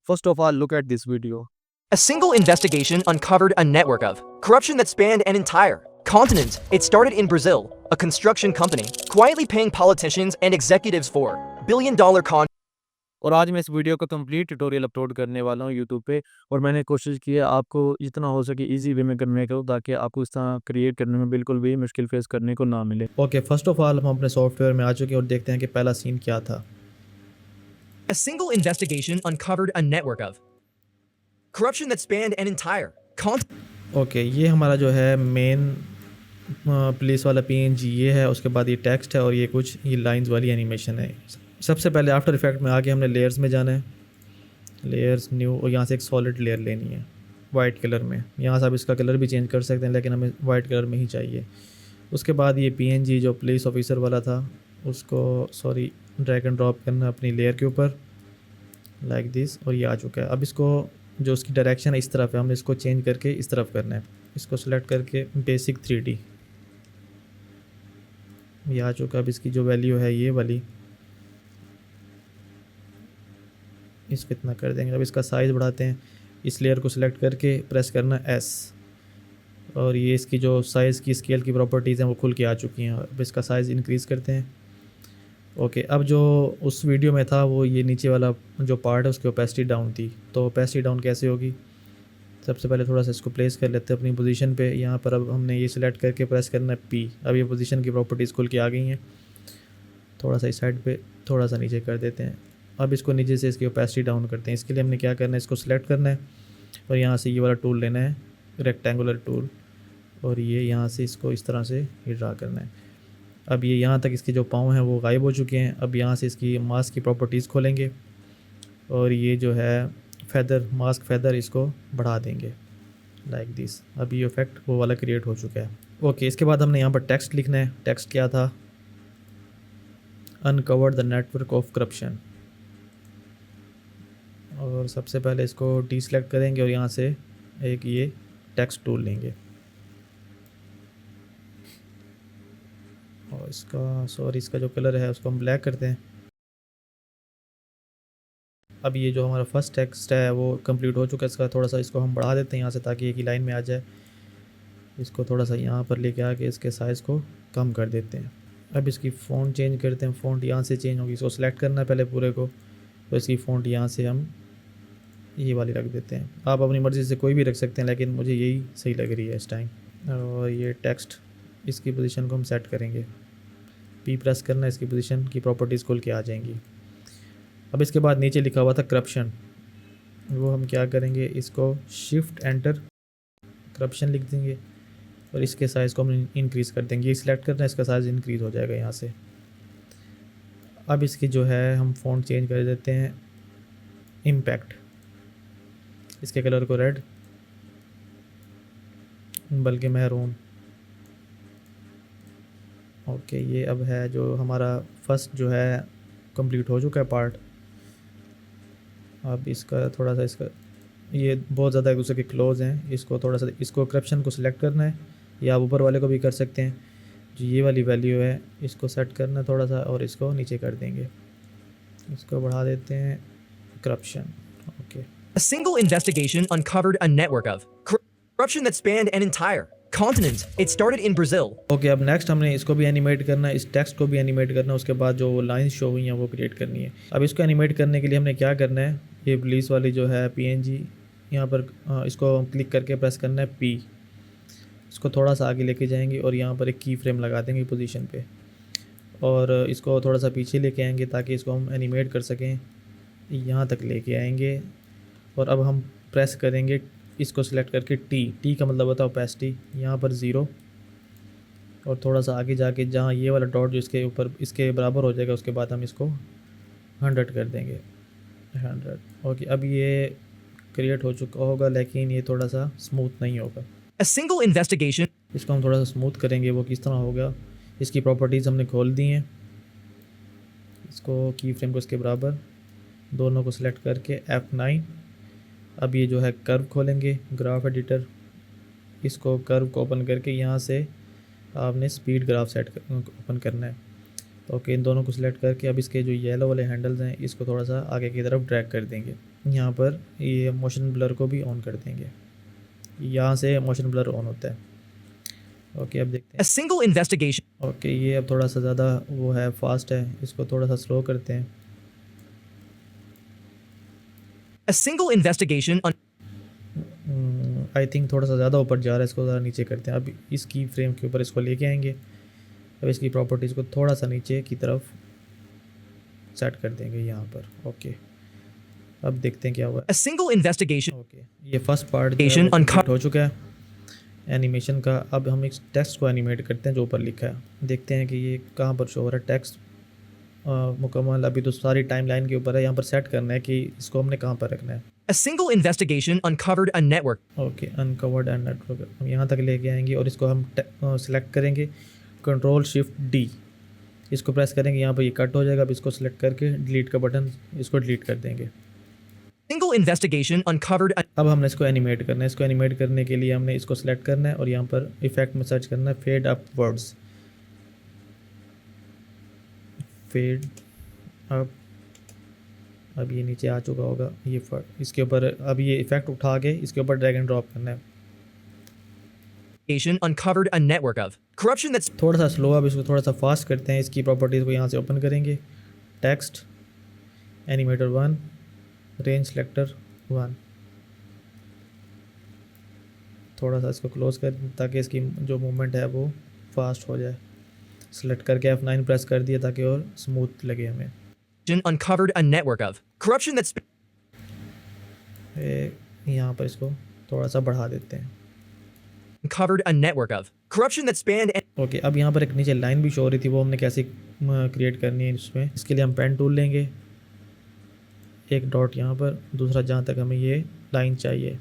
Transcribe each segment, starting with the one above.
First of all, look at this video. A single investigation uncovered a network of corruption that spanned an entire continent. It started in Brazil, a construction company, quietly paying politicians and executives for billion-dollar contracts. और आज मैं इस video का complete tutorial upload करने वाला हूँ YouTube पे और मैंने कोशिश की है आपको जितना हो सके इजी वे में करने को, ताकि आपको इस तरह क्रिएट करने में बिल्कुल भी मुश्किल फेस करने को ना मिले। ओके, फर्स्ट ऑफ ऑल हम अपने सॉफ्टवेयर में आ चुके हैं और देखते हैं कि पहला सीन क्या था। A single investigation uncovered a network of corruption that spanned an entire continent. Okay, ये हमारा जो है मेन पुलिस वाला PNG ये है, उसके बाद ये टेक्स्ट है और ये कुछ ये लाइंस वाली एनिमेशन है। सबसे पहले आफ्टर इफेक्ट में आके हमने लेयर्स में जाना है, लेयर्स न्यू, और यहाँ से एक सॉलिड लेयर लेनी है वाइट कलर में। यहाँ से आप इसका कलर भी चेंज कर सकते हैं, लेकिन हमें वाइट कलर में ही चाहिए। उसके बाद ये PNG जो पुलिस ऑफिसर वाला था उसको ड्रैग एंड ड्रॉप करना अपनी लेयर के ऊपर लाइक दिस, और ये आ चुका है। अब इसको जो उसकी डायरेक्शन है इस तरफ है, हमने इसको चेंज करके इस तरफ करना है। इसको सेलेक्ट करके बेसिक 3D ये आ चुका। अब इसकी जो वैल्यू है ये वाली, इसको इतना कर देंगे। अब इसका साइज़ बढ़ाते हैं, इस लेयर को सिलेक्ट करके प्रेस करना S, और ये इसकी जो साइज़ की स्केल की प्रॉपर्टीज़ हैं वो खुल के आ चुकी हैं। अब इसका साइज़ इंक्रीज़ करते हैं। ओके, अब जो उस वीडियो में था वो ये नीचे वाला जो पार्ट है उसकी ओपेसिटी डाउन थी, तो ओपेसिटी डाउन कैसे होगी? सबसे पहले थोड़ा सा इसको प्लेस कर लेते हैं अपनी पोजीशन पे। यहाँ पर अब हमने ये सिलेक्ट करके प्रेस करना है P। अब ये पोजीशन की प्रॉपर्टीज़ खुल के आ गई हैं। थोड़ा सा इस साइड पे थोड़ा सा नीचे कर देते हैं। अब इसको नीचे से इसकी ओपेसिटी डाउन करते हैं। इसके लिए हमने क्या करना है, इसको सिलेक्ट करना है और यहाँ से ये वाला टूल लेना है, रेक्टेंगुलर टूल, और ये यहाँ से इसको इस तरह से ये ड्रा करना है। अब ये यहाँ तक इसके जो पाँव हैं वो गायब हो चुके हैं। अब यहाँ से इसकी मास्क की प्रॉपर्टीज़ खोलेंगे और ये जो है फेदर, मास्क फेदर, इसको बढ़ा देंगे लाइक दिस। अब ये इफेक्ट वो वाला क्रिएट हो चुका है। ओके, इसके बाद हमने यहाँ पर टेक्स्ट लिखना है। टेक्स्ट क्या था? Uncovered the network of corruption. और सबसे पहले इसको डीसेलेक्ट करेंगे और यहाँ से एक ये टेक्स्ट टूल लेंगे और इसका जो कलर है उसको हम ब्लैक करते हैं। अब ये जो हमारा फर्स्ट टेक्स्ट है वो कंप्लीट हो चुका है। इसका थोड़ा सा इसको हम बढ़ा देते हैं यहाँ से, ताकि एक ही लाइन में आ जाए। इसको थोड़ा सा यहाँ पर लेके आके इसके साइज़ को कम कर देते हैं। अब इसकी फ़ॉन्ट चेंज करते हैं। फ़ॉन्ट यहाँ से चेंज होगी, इसको सेलेक्ट करना है पहले पूरे को, तो इसकी फ़ॉन्ट यहाँ से हम ये वाली रख देते हैं। आप अपनी मर्ज़ी से कोई भी रख सकते हैं, लेकिन मुझे यही सही लग रही है इस टाइम। और ये टेक्स्ट, इसकी पोजीशन को हम सेट करेंगे। P प्रेस करना, इसकी पोजीशन की प्रॉपर्टीज़ खुल के आ जाएंगी। अब इसके बाद नीचे लिखा हुआ था करप्शन, वो हम क्या करेंगे, इसको शिफ्ट एंटर करप्शन लिख देंगे और इसके साइज़ को हम इंक्रीज़ कर देंगे। ये सिलेक्ट करना है, इसका साइज़ इंक्रीज़ हो जाएगा यहाँ से। अब इसकी जो है हम फ़ॉन्ट चेंज कर देते हैं, इम्पैक्ट, इसके कलर को रेड, बल्कि मैरून। ओके, ये अब है जो हमारा फर्स्ट जो है कंप्लीट हो चुका है पार्ट। अब इसका थोड़ा सा ये बहुत ज़्यादा एक दूसरे के क्लोज़ हैं, इसको थोड़ा सा इसको करप्शन को सिलेक्ट करना है, या आप ऊपर वाले को भी कर सकते हैं। जो ये वाली वैल्यू है इसको सेट करना है थोड़ा सा और इसको नीचे कर देंगे। इसको बढ़ा देते हैं corruption. Okay, A single investigation uncovered a network of corruption that spanned an entire continent. It started in Brazil. Okay, अब नेक्स्ट हमने इसको भी एनिमेट करना है, इस टेक्स्ट को भी एनिमेट करना है। उसके बाद जो लाइंस शो हुई हैं वो क्रिएट करनी है। अब इसको एनिमेट करने के लिए हमने क्या करना है, ये पुलिस वाली जो है PNG, यहाँ पर इसको क्लिक करके प्रेस करना है P। इसको थोड़ा सा आगे लेके जाएंगे और यहाँ पर एक की फ्रेम लगा देंगे पोजीशन पे, और इसको थोड़ा सा पीछे लेके आएंगे ताकि इसको हम एनिमेट कर सकें। यहाँ तक लेके आएंगे और अब हम प्रेस करेंगे, इसको सिलेक्ट करके T का मतलब होता है ओपेसिटी, यहाँ पर 0, और थोड़ा सा आगे जाके जहाँ ये वाला डॉट जो इसके ऊपर इसके बराबर हो जाएगा, उसके बाद हम इसको 100 कर देंगे, 100। ओके, अब ये क्रिएट हो चुका होगा, लेकिन ये थोड़ा सा स्मूथ नहीं होगा। A single investigation. इसको हम थोड़ा सा स्मूथ करेंगे, वो किस तरह होगा। इसकी प्रॉपर्टीज़ हमने खोल दी हैं, इसको की फ्रेम को इसके बराबर, दोनों को सिलेक्ट करके F9। अब ये जो है कर्व खोलेंगे, ग्राफ एडिटर, इसको कर्व को ओपन करके यहाँ से आपने स्पीड ग्राफ ओपन करना है ओके, इन दोनों को सिलेक्ट करके अब इसके जो येलो वाले हैंडल्स हैं इसको थोड़ा सा आगे की तरफ ड्रैग कर देंगे। यहाँ पर ये मोशन ब्लर को भी ऑन कर देंगे, यहाँ से मोशन ब्लर ऑन होता है। ओके, अब देखते A हैं। single investigation. ओके, ये अब थोड़ा सा ज़्यादा वो है, फास्ट है, इसको थोड़ा सा स्लो करते हैं। A single investigation on I think थोड़ा सा ज़्यादा ऊपर जा रहा है, इसको ज़रा नीचे करते हैं। अब इसकी फ्रेम के ऊपर इसको लेके आएंगे। अब इसकी प्रॉपर्टीज़ को थोड़ा सा नीचे की तरफ सेट कर देंगे यहाँ पर। ओके, अब देखते हैं क्या हुआ a single investigation. ओके, ये फर्स्ट पार्ट Animation कंप्लीट हो चुका है एनिमेशन का। अब हम इस टेक्स्ट को एनिमेट करते हैं जो ऊपर लिखा है। देखते हैं कि ये कहाँ पर शो हो रहा है टेक्स्ट मुकम्मल। अभी तो सारी टाइमलाइन के ऊपर है, यहाँ पर सेट करना है कि इसको हमने कहाँ पर रखना है। A single investigation uncovered a network. Okay, uncovered and network हम यहाँ तक लेके आएंगे और इसको हम सिलेक्ट करेंगे, कंट्रोल शिफ्ट डी, इसको प्रेस करेंगे, यहाँ पर ये कट हो जाएगा। अब इसको सिलेक्ट करके डिलीट का बटन, इसको डिलीट कर देंगे। Single investigation uncovered a अब हमने इसको एनिमेट करना है। इसको एनिमेट करने के लिए हमने इसको सिलेक्ट करना है और यहाँ पर इफेक्ट में सर्च करना है फेड अपवर्ड्स, फेड अप। अब ये नीचे आ चुका होगा, ये इसके ऊपर अब ये इफेक्ट उठा के इसके ऊपर ड्रैग एंड ड्रॉप करना है। investigation uncovered a network of corruption that's थोड़ा सा स्लो, अब इसको थोड़ा सा फास्ट करते हैं। इसकी प्रॉपर्टीज़ को यहाँ से ओपन करेंगे, टेक्स्ट एनिमेटर 1, रेंज सेलेक्टर 1, थोड़ा सा इसको क्लोज कर ताकि इसकी जो मूवमेंट है वो फास्ट हो जाए। सेलेक्ट करके F9 प्रेस कर दिया ताकि और स्मूथ लगे हमें। uncovered a network of corruption that's यहाँ पर इसको थोड़ा सा बढ़ा देते हैं। uncovered a network of corruption that spanned and okay, अब यहाँ पर एक नीचे लाइन भी शो हो रही थी, वो हमने कैसे क्रिएट करनी है इसमें। इसके लिए हम पेन टूल लेंगे, एक डॉट यहाँ पर, दूसरा जहाँ तक हमें ये लाइन चाहिए।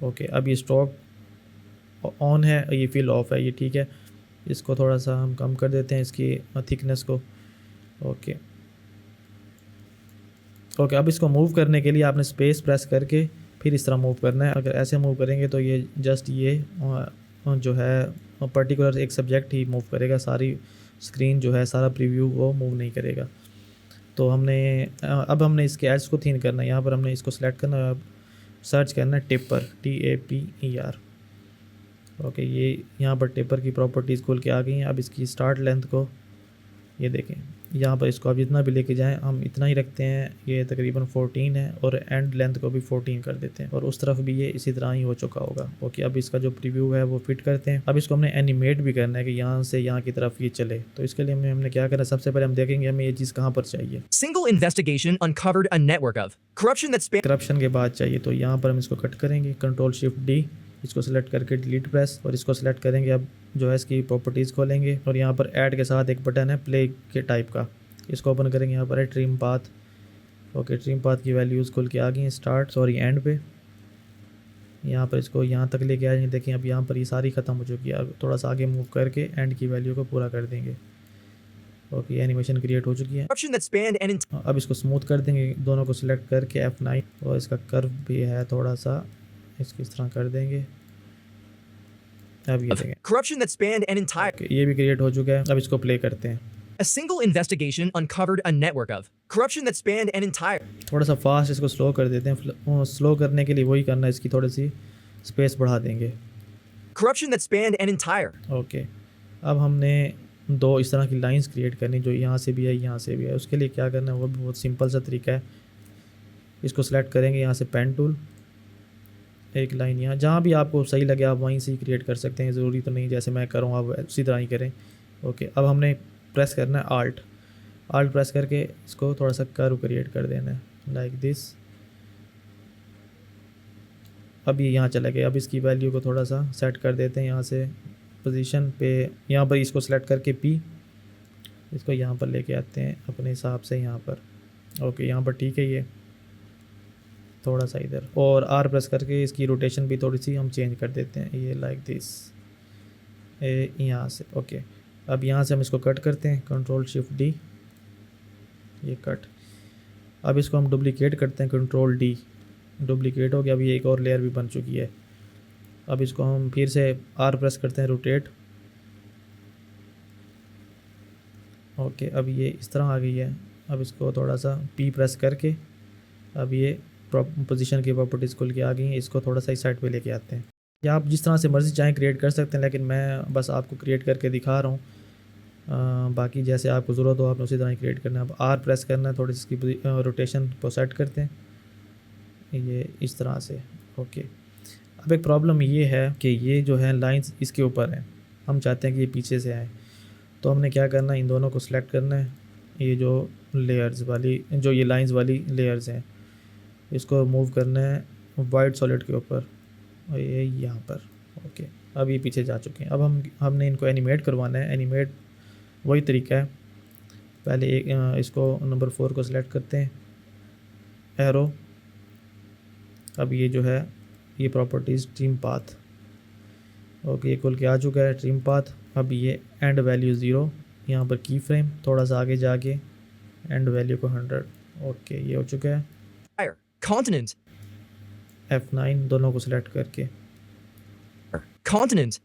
ओके, अब ये स्ट्रोक ऑन है, ये फिल ऑफ है, ये ठीक है। इसको थोड़ा सा हम कम कर देते हैं इसकी थिकनेस को। ओके ओके, अब इसको मूव करने के लिए आपने स्पेस प्रेस करके फिर इस तरह मूव करना है। अगर ऐसे मूव करेंगे तो ये जस्ट ये जो है पर्टिकुलर एक सब्जेक्ट ही मूव करेगा, सारी स्क्रीन जो है सारा प्रीव्यू वो मूव नहीं करेगा। तो हमने अब हमने इसके एड्स को थिन करना है। यहाँ पर हमने इसको सेलेक्ट करना है, अब सर्च करना है टेपर, TAPER। ओके, ये यहाँ पर टेपर की प्रॉपर्टीज़ खोल के आ गई हैं। अब इसकी स्टार्ट लेंथ को ये देखें, यहाँ पर इसको आप जितना भी लेके जाएं हम इतना ही रखते हैं, ये तकरीबन 14 है, और एंड लेंथ को भी 14 कर देते हैं, और उस तरफ भी ये इसी तरह ही हो चुका होगा। ओके, अब इसका जो प्रीव्यू है वो फिट करते हैं। अब इसको हमने एनिमेट भी करना है कि यहाँ से यहाँ की तरफ ये चले। तो इसके लिए हमने क्या करना है, सबसे पहले हम देखेंगे हमें ये चीज़ कहाँ पर चाहिए। single investigation uncovered a network of corruption that spanned corruption के बाद चाहिए, तो यहाँ पर हम इसको कट करेंगे, कंट्रोल शिफ्ट डी, इसको सेलेक्ट करके डिलीट प्रेस, और इसको सेलेक्ट करेंगे। अब जो है इसकी प्रॉपर्टीज़ खोलेंगे और यहाँ पर ऐड के साथ एक बटन है प्ले के टाइप का, इसको ओपन करेंगे। यहाँ पर है trim path. Okay, trim path की वैल्यूज़ खुल के आ गई हैं एंड पे। यहाँ पर इसको यहाँ तक लेके आएंगे। देखिए अब यहाँ पर ये सारी ख़त्म हो चुकी है। अब थोड़ा सा आगे मूव करके एंड की वैल्यू को पूरा कर देंगे। ओके, एनिमेशन क्रिएट हो चुकी है। corruption that spanned and अब इसको स्मूथ कर देंगे, दोनों को सिलेक्ट करके F9, और इसका कर्व भी है थोड़ा सा, इसको इस तरह कर देंगे। अब ये देखें, corruption that spanned an entire okay, ये भी क्रिएट हो चुका है। अब इसको प्ले करते हैं। a single investigation uncovered a network of corruption that spanned an entire थोड़ा सा फास्ट इसको स्लो कर देते हैं। स्लो करने के लिए वही करना है, इसकी थोड़ी सी स्पेस बढ़ा देंगे। corruption that spanned an entire okay, अब हमने दो इस तरह की लाइंस क्रिएट करनी, जो यहाँ से भी है यहाँ से भी है। उसके लिए क्या करना है, वो भी बहुत सिंपल सा तरीका है। इसको सेलेक्ट करेंगे, यहाँ से पेन टूल, एक लाइन यहाँ, जहाँ भी आपको सही लगे आप वहीं से ही क्रिएट कर सकते हैं, ज़रूरी तो नहीं जैसे मैं करूँ आप उसी तरह ही करें। ओके, अब हमने प्रेस करना है आल्ट प्रेस करके इसको थोड़ा सा कर्व क्रिएट कर देना है लाइक दिस। अब ये यहाँ चला गया। अब इसकी वैल्यू को थोड़ा सा सेट कर देते हैं, यहाँ से पोजीशन पे, यहाँ पर इसको सेलेक्ट करके P, इसको यहाँ पर लेके आते हैं अपने हिसाब से यहाँ पर। ओके, यहाँ पर ठीक है, ये थोड़ा सा इधर, और R प्रेस करके इसकी रोटेशन भी थोड़ी सी हम चेंज कर देते हैं, ये लाइक दिस यहाँ से। ओके, अब यहाँ से हम इसको कट करते हैं, कंट्रोल शिफ्ट डी, ये कट। अब इसको हम डुप्लीकेट करते हैं, कंट्रोल डी, डुप्लीकेट हो गया। अब ये एक और लेयर भी बन चुकी है। अब इसको हम फिर से R प्रेस करते हैं, रोटेट, ओके, अब ये इस तरह आ गई है। अब इसको थोड़ा सा पी प्रेस करके अब ये पोजीशन की प्रॉपर्टीज़ खुल के आ गई हैं। इसको थोड़ा सा इस साइड पे लेके आते हैं, या आप जिस तरह से मर्ज़ी चाहें क्रिएट कर सकते हैं, लेकिन मैं बस आपको क्रिएट करके दिखा रहा हूँ। बाकी जैसे आपको ज़रूरत हो आपने उसी तरह क्रिएट करना है। अब आर प्रेस करना है, थोड़ी सी इसकी रोटेशन को सेट करते हैं ये इस तरह से। ओके, अब एक प्रॉब्लम ये है कि ये जो है लाइंस इसके ऊपर हैं, हम चाहते हैं कि ये पीछे से आए। तो हमने क्या करना है, इन दोनों को सिलेक्ट करना है। ये जो लेयर्स वाली जो ये लाइंस वाली लेयर्स हैं इसको मूव करना है वाइट सॉलिड के ऊपर और ये यहाँ पर। ओके, अब ये पीछे जा चुके हैं। अब हमने इनको एनिमेट करवाना है। एनिमेट वही तरीका है, पहले एक इसको नंबर 4 को सिलेक्ट करते हैं, एरो। अब ये जो है ये प्रॉपर्टीज़ ट्रिम पाथ। ओके, ये खुल के आ चुका है ट्रिम पाथ। अब ये एंड वैल्यू 0, यहाँ पर की फ्रेम थोड़ा सा आगे जाके एंड वैल्यू को 100। ओके, ये हो चुका है। Higher. Continent. F9 दोनों को सिलेक्ट करके Continent.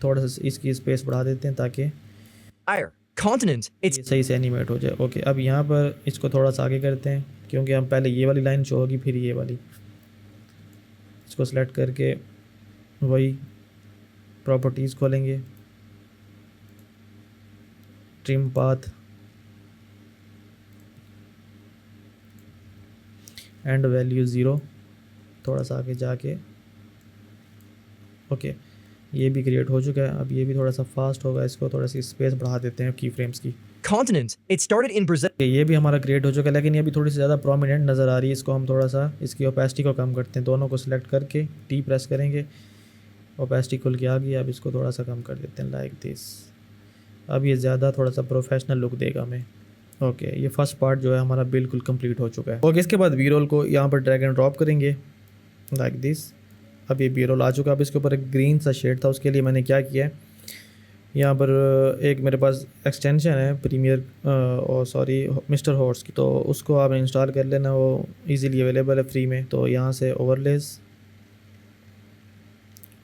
थोड़ा सा इसकी स्पेस बढ़ा देते हैं ताकि Higher. Continent. It's ये सही से एनिमेट हो जाए। ओके, अब यहाँ पर इसको थोड़ा सा आगे करते हैं क्योंकि हम पहले ये वाली लाइन शो होगी फिर ये वाली। इसको सिलेक्ट करके वही प्रॉपर्टीज़ खोलेंगे, ट्रिम पाथ, एंड वैल्यू 0, थोड़ा सा आगे जाके। ओके, ये भी क्रिएट हो चुका है। अब ये भी थोड़ा सा फास्ट होगा, इसको थोड़ा सी स्पेस बढ़ा देते हैं की फ्रेम्स की। continent. It started in Brazil. ये भी हमारा क्रिएट हो चुका है, लेकिन ये भी थोड़ी सी ज़्यादा प्रोमिनेंट नज़र आ रही है। इसको हम थोड़ा सा इसकी ओपेसिटी को कम करते हैं, दोनों को सिलेक्ट करके टी प्रेस करेंगे, ओपेसिटी खुल के आ गई। अब इसको थोड़ा सा कम कर देते हैं लाइक दिस। अब ये ज़्यादा थोड़ा सा प्रोफेशनल लुक देगा हमें। ओके, ये फर्स्ट पार्ट जो है हमारा बिल्कुल कंप्लीट हो चुका है। ओके, इसके बाद बी रोल को यहाँ पर ड्रैग एंड ड्रॉप करेंगे लाइक दिस। अब ये बी रोल आ चुका है। अब इसके ऊपर एक ग्रीन सा शेड था, उसके लिए मैंने क्या किया है, यहाँ पर एक मेरे पास एक्सटेंशन है प्रीमियर और सॉरी मिस्टर हॉर्स की, तो उसको आप इंस्टॉल कर लेना, वो इजीली अवेलेबल है फ्री में। तो यहाँ से ओवरलेस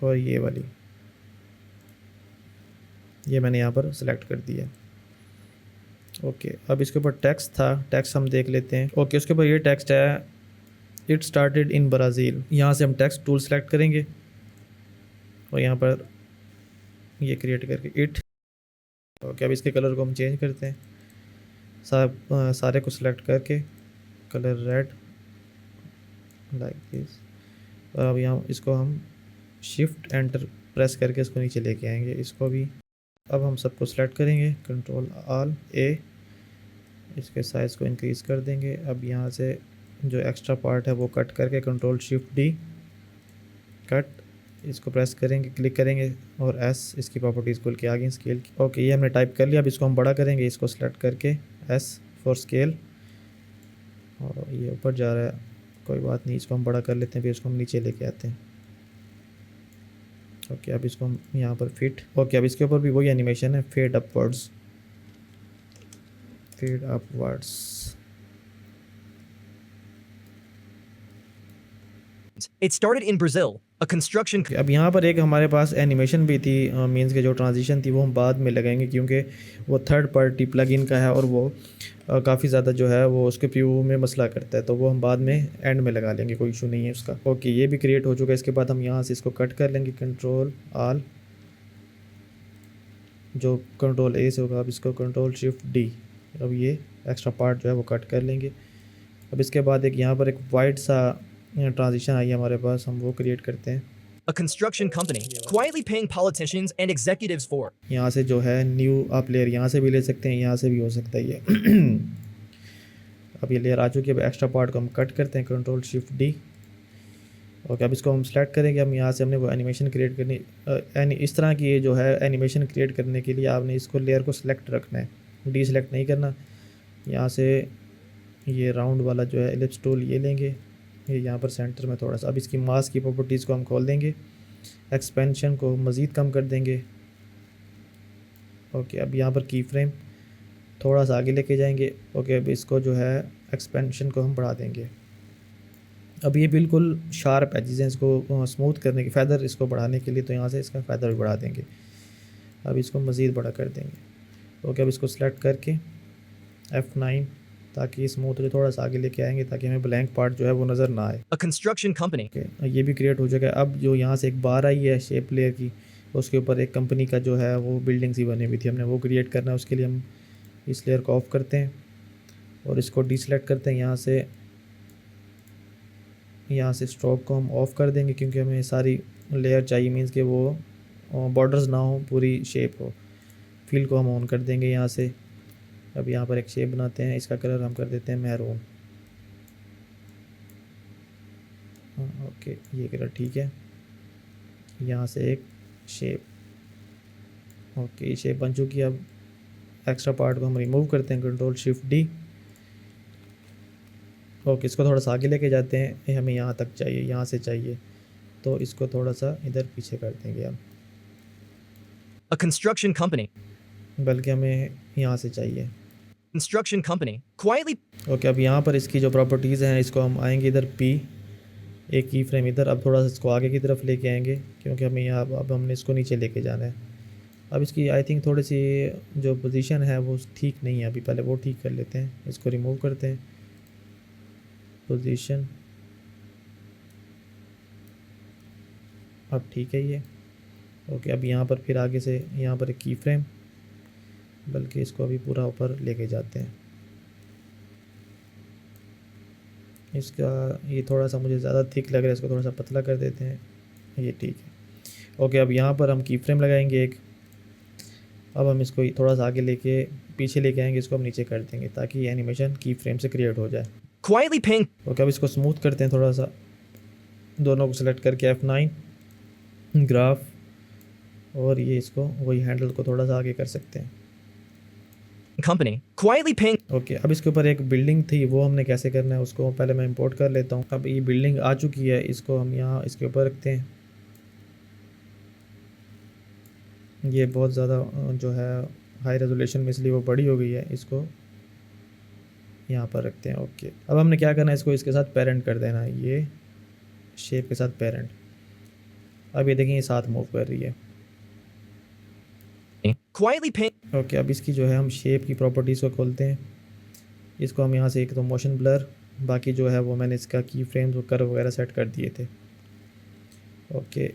और ये वाली ये मैंने यहाँ पर सेलेक्ट कर दिया। ओके, अब इसके ऊपर टेक्स्ट था, टेक्स्ट हम देख लेते हैं। ओके, उसके ऊपर ये टेक्स्ट है, इट स्टार्टेड इन ब्राज़ील। यहाँ से हम टेक्स्ट टूल सेलेक्ट करेंगे और यहाँ पर ये क्रिएट करके इट। ओके, अब इसके कलर को हम चेंज करते हैं, सारे को सिलेक्ट करके कलर रेड लाइक दिस। और अब यहाँ इसको हम शिफ्ट एंटर प्रेस करके इसको नीचे लेके आएंगे, इसको भी। अब हम सबको सिलेक्ट करेंगे, कंट्रोल ऑल ए, इसके साइज़ को इंक्रीज़ कर देंगे। अब यहाँ से जो एक्स्ट्रा पार्ट है वो कट करके कंट्रोल शिफ्ट डी कट, इसको प्रेस करेंगे, क्लिक करेंगे और एस, इसकी प्रॉपर्टीज़ खुल के आ गई स्केल की। ओके, ये हमने टाइप कर लिया। अब इसको हम बड़ा करेंगे, इसको सेलेक्ट करके एस फॉर स्केल, और ये ऊपर जा रहा है, कोई बात नहीं, इसको हम बड़ा कर लेते हैं, फिर इसको हम नीचे लेके आते हैं। ओके, अब इसको हम यहाँ पर फिट। ओके, अब इसके ऊपर भी वही एनिमेशन है, fade upwards, fade upwards. It started in Brazil. A construction. अब यहाँ पर एक हमारे पास एनिमेशन भी थी, मींस के जो ट्रांजिशन थी वो हम बाद में लगाएंगे क्योंकि वो थर्ड पार्टी प्लगइन का है और वो काफ़ी ज़्यादा जो है वो उसके प्रीव्यू में मसला करता है, तो वो हम बाद में एंड में लगा लेंगे, कोई इशू नहीं है उसका। ओके, ये भी क्रिएट हो चुका है। इसके बाद हम यहाँ से इसको कट कर लेंगे, कंट्रोल ऑल, जो कंट्रोल ए से होगा, अब इसको कंट्रोल शिफ्ट डी। अब ये एक्स्ट्रा पार्ट जो है वो कट कर लेंगे। अब इसके बाद एक यहाँ पर एक वाइट सा ट्रांजिशन आई है हमारे पास, हम वो क्रिएट करते हैं। A construction company quietly paying politicians and executives for. यहाँ से जो है न्यू आप लेयर यहाँ से भी ले सकते हैं, यहाँ से भी हो सकता है ये। अब ये लेयर आ चुकी है। अब एक्स्ट्रा पार्ट को हम कट करते हैं, कंट्रोल शिफ्ट डी। ओके, अब इसको हम सेलेक्ट करेंगे। हम यहाँ से हमने वो एनिमेशन क्रिएट करनी, इस तरह की ये जो है एनिमेशन क्रिएट करने के लिए आपने इसको लेयर को सिलेक्ट रखना है, डी सेलेक्ट नहीं करना। यहाँ से ये राउंड वाला जो है एलिप्स टूल ये लेंगे, ये यहाँ पर सेंटर में थोड़ा सा। अब इसकी मास्क की प्रॉपर्टीज़ को हम खोल देंगे, एक्सपेंशन को मज़ीद कम कर देंगे। ओके, अब यहाँ पर की फ्रेम थोड़ा सा आगे लेके जाएंगे। ओके, अब इसको जो है एक्सपेंशन को हम बढ़ा देंगे। अब ये बिल्कुल शार्प एजेस हैं, इसको स्मूथ करने की, फ़ेदर इसको बढ़ाने के लिए, तो यहाँ से इसका फ़ेदर भी बढ़ा देंगे। अब इसको मज़ीद बड़ा कर देंगे। ओके, अब इसको सेलेक्ट करके F9, ताकि स्मूथली थोड़ा सा आगे लेके आएंगे ताकि हमें ब्लैंक पार्ट जो है वो नज़र ना आए। A construction company. ओके, ये भी क्रिएट हो चुका है। अब जो यहाँ से एक बार आई है शेप लेयर की, उसके ऊपर एक कंपनी का जो है वो बिल्डिंग सी बनी हुई थी, हमने वो क्रिएट करना है। उसके लिए हम इस लेयर को ऑफ करते हैं और इसको डिसलेक्ट करते हैं। यहाँ से स्ट्रोक को हम ऑफ़ कर देंगे क्योंकि हमें सारी लेयर चाहिए, मीन्स कि वो बॉर्डर्स ना हो, पूरी शेप हो। फिल को हम ऑन कर देंगे यहाँ से। अब यहाँ पर एक शेप बनाते हैं, इसका कलर हम कर देते हैं मैरून। ओके, ये कलर ठीक है। यहाँ से एक शेप, ओके, ये शेप बन चुकी है। अब एक्स्ट्रा पार्ट को हम रिमूव करते हैं, Ctrl+Shift+D। ओके, इसको थोड़ा सा आगे लेके जाते हैं, ये हमें यहाँ तक चाहिए, यहाँ से चाहिए, तो इसको थोड़ा सा इधर पीछे कर देंगे हम, A construction company. बल्कि हमें यहाँ से चाहिए। Construction company. Quietly. ओके, अब यहाँ पर इसकी जो प्रॉपर्टीज़ हैं, इसको हम आएंगे इधर P, एक की फ्रेम इधर। अब थोड़ा सा इसको आगे की तरफ लेके आएंगे क्योंकि हमें यहाँ अब हमने इसको नीचे लेके जाना है। अब इसकी आई थिंक थोड़ी सी जो पोजीशन है वो ठीक नहीं है अभी, पहले वो ठीक कर लेते हैं। इसको रिमूव करते हैं, पोजीशन, अब ठीक है ये। ओके, अब यहाँ पर फिर आगे से यहाँ पर एक की फ्रेम, बल्कि इसको अभी पूरा ऊपर लेके जाते हैं। इसका ये थोड़ा सा मुझे ज़्यादा थिक लग रहा है, इसको थोड़ा सा पतला कर देते हैं, ये ठीक है। ओके, अब यहाँ पर हम की फ्रेम लगाएंगे एक। अब हम इसको थोड़ा सा आगे लेके पीछे लेके आएंगे, इसको हम नीचे कर देंगे ताकि ये एनिमेशन की फ्रेम से क्रिएट हो जाए। Quietly paying. ओके, अब इसको स्मूथ करते हैं थोड़ा सा, दोनों को सेलेक्ट करके F9 ग्राफ, और ये इसको वही हैंडल को थोड़ा सा आगे कर सकते हैं। Company. Quietly paying. ओके, अब इसके ऊपर एक बिल्डिंग थी, वो हमने कैसे करना है उसको पहले मैं इंपोर्ट कर लेता हूँ। अब ये बिल्डिंग आ चुकी है, इसको हम यहाँ इसके ऊपर रखते हैं। ये बहुत ज़्यादा जो है हाई रेजोल्यूशन में, इसलिए वो बड़ी हो गई है, इसको यहाँ पर रखते हैं। ओके, अब हमने क्या करना है, इसको इसके साथ पेरेंट कर देना है, ये शेप के साथ पेरेंट। अब ये देखें, ये साथ मूव कर रही है। Quietly paying. ओके, अब इसकी जो है हम शेप की प्रॉपर्टीज़ को खोलते हैं। इसको हम यहाँ से एक तो मोशन ब्लर, बाकी जो है वो मैंने इसका की फ्रेम्स और कर्व वगैरह सेट कर दिए थे। Okay,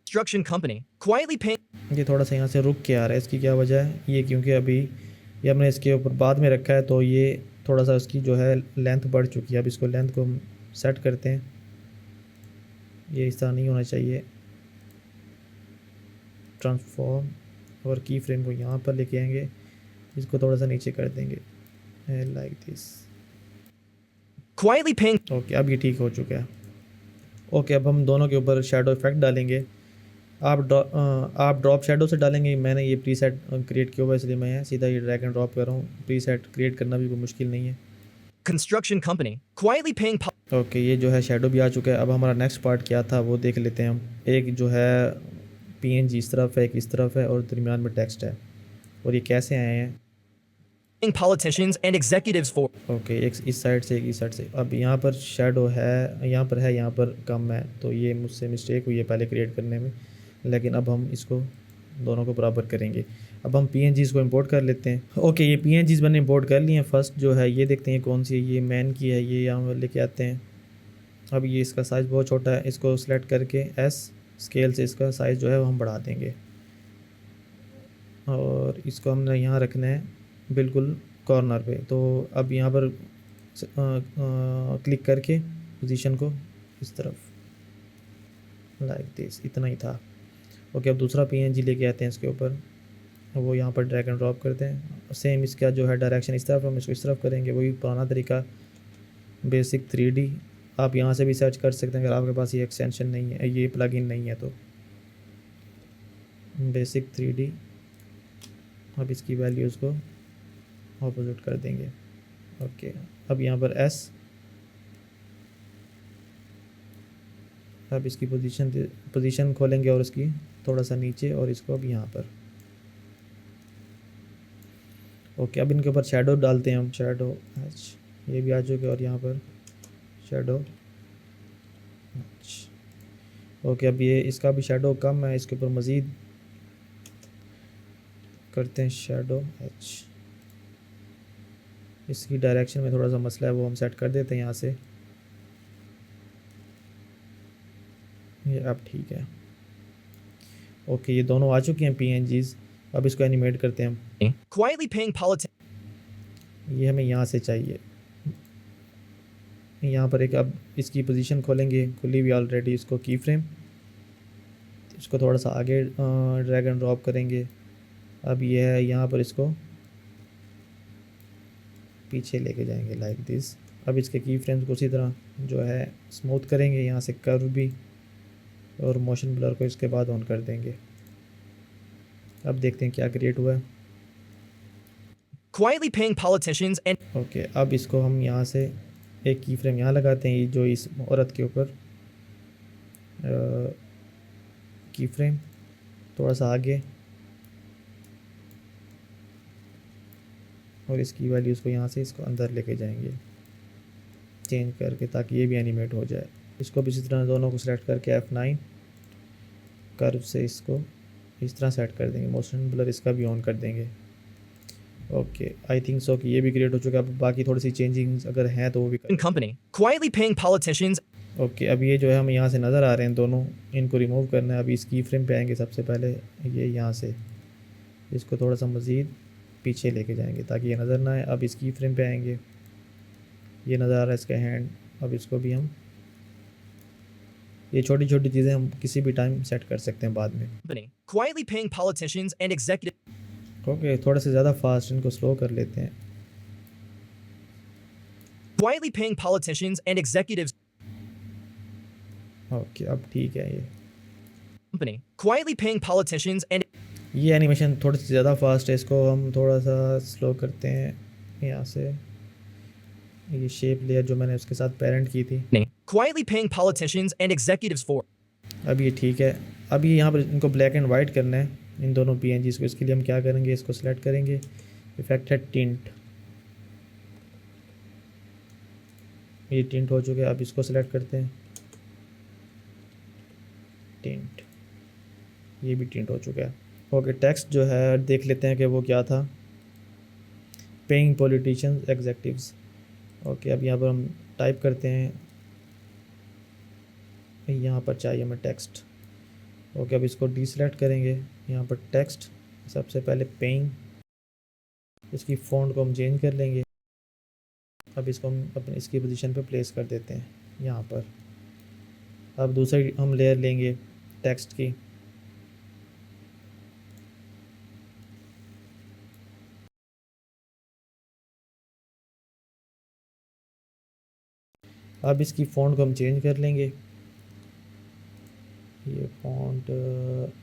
Construction company. Quietly paying. ये थोड़ा सा यहाँ से रुक के आ रहा है, इसकी क्या वजह है? ये क्योंकि अभी ये हमने इसके ऊपर बाद में रखा है, तो ये थोड़ा सा उसकी जो है लेंथ बढ़ चुकी है। अब इसको लेंथ को हम सेट करते हैं, ये इस तरह नहीं होना चाहिए। ट्रांसफॉर्म, और की फ्रेम को यहाँ पर लेके आएंगे, इसको थोड़ा सा नीचे कर देंगे, like this. Quietly paying. Okay, अब ये ठीक हो चुका है। ओके, अब हम दोनों के ऊपर शेडो इफेक्ट डालेंगे। आप ड्रॉप शेडो से डालेंगे, मैंने ये प्रीसेट क्रिएट किया हुआ है, इसलिए मैं सीधा ये ड्रैग एंड ड्रॉप कर रहा हूँ। प्रीसेट क्रिएट करना भी कोई मुश्किल नहीं है। Construction company. Quietly paying. Okay, ये जो है शेडो भी आ चुका है। अब हमारा नेक्स्ट पार्ट क्या था वो देख लेते हैं हम। एक जो है PNG इस तरफ है, एक इस तरफ है, और दरमियान में टेक्स्ट है। और ये कैसे आए हैं? Politicians and executives for. Okay, एक इस साइड से, एक इस साइड से। अब यहाँ पर शेडो है, यहाँ पर है, यहाँ पर कम है, तो ये मुझसे मिस्टेक हुई है पहले क्रिएट करने में, लेकिन अब हम इसको दोनों को बराबर करेंगे। अब हम PNGs को इंपोर्ट कर लेते हैं। ओके, ये PNGs मैंने इंपोर्ट कर लिए हैं। फर्स्ट जो है ये देखते हैं कौन सी है, ये मैन की है, ये यहाँ लेके आते हैं। अब ये इसका साइज़ बहुत छोटा है, इसको सेलेक्ट करके S स्केल से इसका साइज़ जो है वो हम बढ़ा देंगे, और इसको हमने यहाँ रखना है बिल्कुल कॉर्नर पे। तो अब यहाँ पर क्लिक करके पोजीशन को इस तरफ, लाइक दिस, इतना ही था। ओके, अब दूसरा PNG लेके आते हैं इसके ऊपर, वो यहाँ पर ड्रैग एंड ड्रॉप करते हैं। सेम इसका जो है डायरेक्शन इस तरफ, हम इसको इस तरफ करेंगे, वही पुराना तरीका बेसिक 3D। आप यहाँ से भी सर्च कर सकते हैं अगर आपके पास ये एक्सटेंशन नहीं है, ये प्लगइन नहीं है तो। बेसिक 3D, अब इसकी वैल्यूज़ को ऑपोजिट कर देंगे। ओके, अब यहाँ पर S, अब इसकी पोजीशन खोलेंगे और इसकी थोड़ा सा नीचे, और इसको अब यहाँ पर। ओके, अब इनके ऊपर शेडो डालते हैं हम। शेडो H, ये भी आ चुके, और यहाँ पर शेडो H। ओके, अब ये इसका भी शेडो कम है, इसके ऊपर मज़ीद करते हैं शेडो एच। इसकी डायरेक्शन में थोड़ा सा मसला है, वो हम सेट कर देते हैं यहाँ से। ये अब ठीक है। ओके, ये दोनों आ चुके हैं PNGs। अब इसको एनिमेट करते हैं हम। Quietly paying politics. ये हमें यहाँ से चाहिए। यहाँ पर एक अब इसकी पोजीशन खोलेंगे, खुली हुई ऑलरेडी। इसको की फ्रेम, इसको थोड़ा सा आगे ड्रैग एंड ड्रॉप करेंगे। अब ये है यहाँ पर, इसको पीछे लेके जाएंगे लाइक दिस। अब इसके की फ्रेम्स को उसी तरह जो है स्मूथ करेंगे, यहाँ से कर्व भी, और मोशन ब्लर को इसके बाद ऑन कर देंगे। अब देखते हैं क्या क्रिएट हुआ है। Quietly paying politicians and okay, अब इसको हम यहाँ से एक की फ्रेम यहाँ लगाते हैं, ये जो इस औरत के ऊपर की फ्रेम थोड़ा सा आगे, और इसकी वैल्यूज़ को यहाँ से इसको अंदर लेके जाएंगे चेंज करके, ताकि ये भी एनिमेट हो जाए। इसको भी इसी तरह दोनों को सिलेक्ट करके F9 कर्व से इसको इस तरह सेट कर देंगे। मोशन ब्लर इसका भी ऑन कर देंगे। ओके, आई थिंक सो कि ये भी क्रिएट हो चुका है। अब बाकी थोड़ी सी चेंजिंग्स अगर हैं तो वो भी कर। company. Quietly paying politicians. Okay, अब ये जो है हमें यहाँ से नज़र आ रहे हैं दोनों, इनको रिमूव करना है। अभी इस की फ्रेम पे आएंगे सबसे पहले, ये यहाँ से इसको थोड़ा सा मज़ीद पीछे लेके जाएंगे ताकि ये नज़र ना आए। अब इस की फ्रेम पे आएंगे, ये नज़र आ रहा है इसका हैंड। अब इसको भी हम, ये छोटी छोटी चीज़ें हम किसी भी टाइम सेट कर सकते हैं बाद में। Company. Quietly paying politicians and executives. Okay, थोड़ा से ज़्यादा फास्ट, इनको स्लो कर लेते हैं। Quietly paying politicians and executives. Okay, अब ठीक है। ये Company. Quietly paying politicians and ये एनिमेशन थोड़ी सी ज़्यादा फास्ट है, इसको हम थोड़ा सा स्लो करते हैं यहाँ से। ये शेप लेयर जो मैंने उसके साथ पेरेंट की थी, quietly paying politicians and executives for. अब ये ठीक है। अब ये यहाँ पर इनको ब्लैक एंड वाइट करना है, इन दोनों PNGs को। इसके लिए हम क्या करेंगे, इसको सेलेक्ट करेंगे, इफेक्ट है टिंट। ये टिंट हो चुका है। अब इसको सेलेक्ट करते हैं, टिंट, ये भी टिंट हो चुका है। ओके, टेक्स्ट जो है देख लेते हैं कि वो क्या था। Paying politicians एग्जेक्टिव्स। ओके, अब यहाँ पर हम टाइप करते हैं, यहाँ पर चाहिए हमें टेक्स्ट। ओके, अब इसको डीसेलेक्ट करेंगे, यहाँ पर टेक्स्ट सबसे पहले पेइंग, इसकी फ़ॉन्ट को हम चेंज कर लेंगे। अब इसको हम अपने इसकी पोजीशन पे प्लेस कर देते हैं यहाँ पर। अब दूसरी हम लेयर लेंगे टेक्स्ट की, अब इसकी फ़ॉन्ट को हम चेंज कर लेंगे। ये फ़ॉन्ट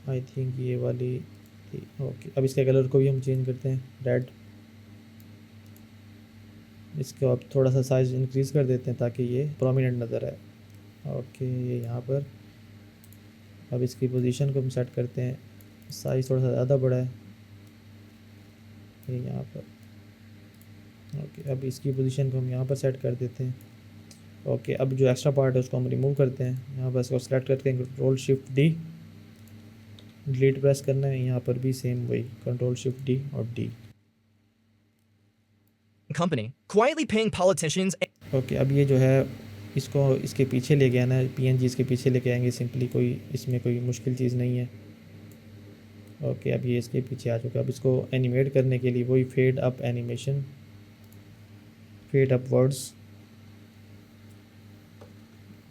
आई थिंक ये वाली थी। ओके, अब इसके कलर को भी हम चेंज करते हैं, रेड। इसको अब थोड़ा सा साइज़ इंक्रीज़ कर देते हैं ताकि ये प्रोमिनेंट नज़र आए। ओके, ये यहाँ पर। अब इसकी पोजीशन को हम सेट करते हैं, साइज़ थोड़ा सा ज़्यादा बड़ा है, ये यहाँ पर। ओके, अब इसकी पोजीशन को हम यहाँ पर सेट कर देते हैं। ओके, अब जो एक्स्ट्रा पार्ट है उसको हम रिमूव करते हैं। यहाँ पर इसको सेलेक्ट करके Ctrl+Shift+D, डिलीट प्रेस करना है। यहाँ पर भी सेम वही Ctrl+Shift+D और D। Company. Quietly paying politicians. Okay, अब ये जो है इसको इसके पीछे ले गया ना, PNG इसके पीछे लेके आएंगे सिंपली, कोई इसमें कोई मुश्किल चीज़ नहीं है। ओके, अब ये इसके पीछे आ चुका है। अब इसको एनिमेट करने के लिए वही fed up animation, fed up words,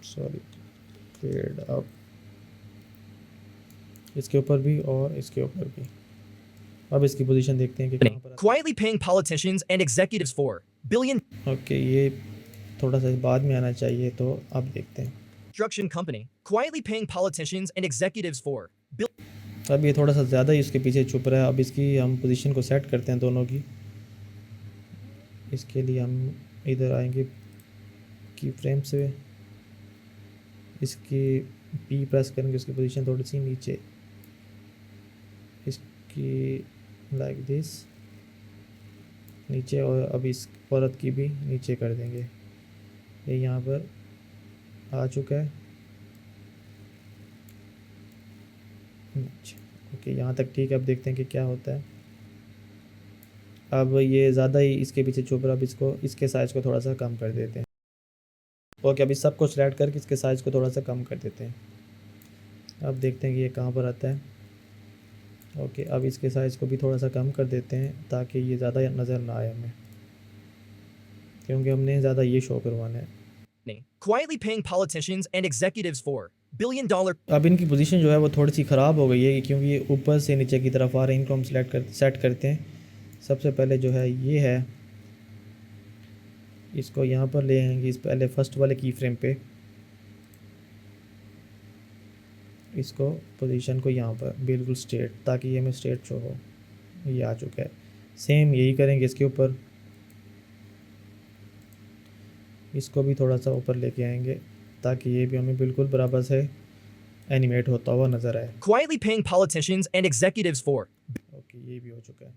sorry, fed up, इसके ऊपर भी और इसके ऊपर भी। अब इसकी पोजीशन देखते हैं कि कहाँ पर। Quietly paying politicians and executives for billion. Okay, ये थोड़ा सा बाद में आना चाहिए, तो अब देखते हैं। Construction company. Quietly paying politicians and executives for अब ये थोड़ा सा ज़्यादा ही इसके पीछे छुप रहा है। अब इसकी हम पोजीशन को सेट करते हैं दोनों की। इसके लिए हम इधर आएंगे की फ्रेम से, इसकी P प्रेस करेंगे, उसकी पोजीशन थोड़ी सी नीचे, इसकी लाइक दिस नीचे, और अब इस औरत की भी नीचे कर देंगे। ये यहाँ पर आ चुका है। अच्छा, ओके, यहाँ तक ठीक है। अब देखते हैं कि क्या होता है। अब ये ज़्यादा ही इसके पीछे छुप रहा, अब इसको इसके साइज़ को थोड़ा सा कम कर देते हैं। ओके, अब इस सब को सिलेक्ट करके इसके साइज़ को थोड़ा सा कम कर देते हैं। अब देखते हैं कि ये कहाँ पर आता है। ओके, अब इसके साइज़ को भी थोड़ा सा कम कर देते हैं ताकि ये ज़्यादा नज़र ना आए हमें, क्योंकि हमने ज़्यादा ये शो करवाना है। Quietly paying politicians and executives for $1 billion अब इनकी पोजीशन जो है वो थोड़ी सी ख़राब हो गई है, क्योंकि ये ऊपर से नीचे की तरफ आ रहे हैं। इनको हम सेट करते हैं। सबसे पहले जो है ये है, इसको यहाँ पर ले आएंगे इस पहले फर्स्ट वाले की फ्रेम पे, इसको पोजीशन को यहाँ पर बिल्कुल स्ट्रेट, ताकि ये हमें स्ट्रेट शो हो। ये आ चुका है। सेम यही करेंगे इसके ऊपर, इसको भी थोड़ा सा ऊपर लेके आएंगे ताकि ये भी हमें बिल्कुल बराबर से एनिमेट होता हुआ नज़र आए। quietly paying politicians and executives for okay, ये भी हो चुका है।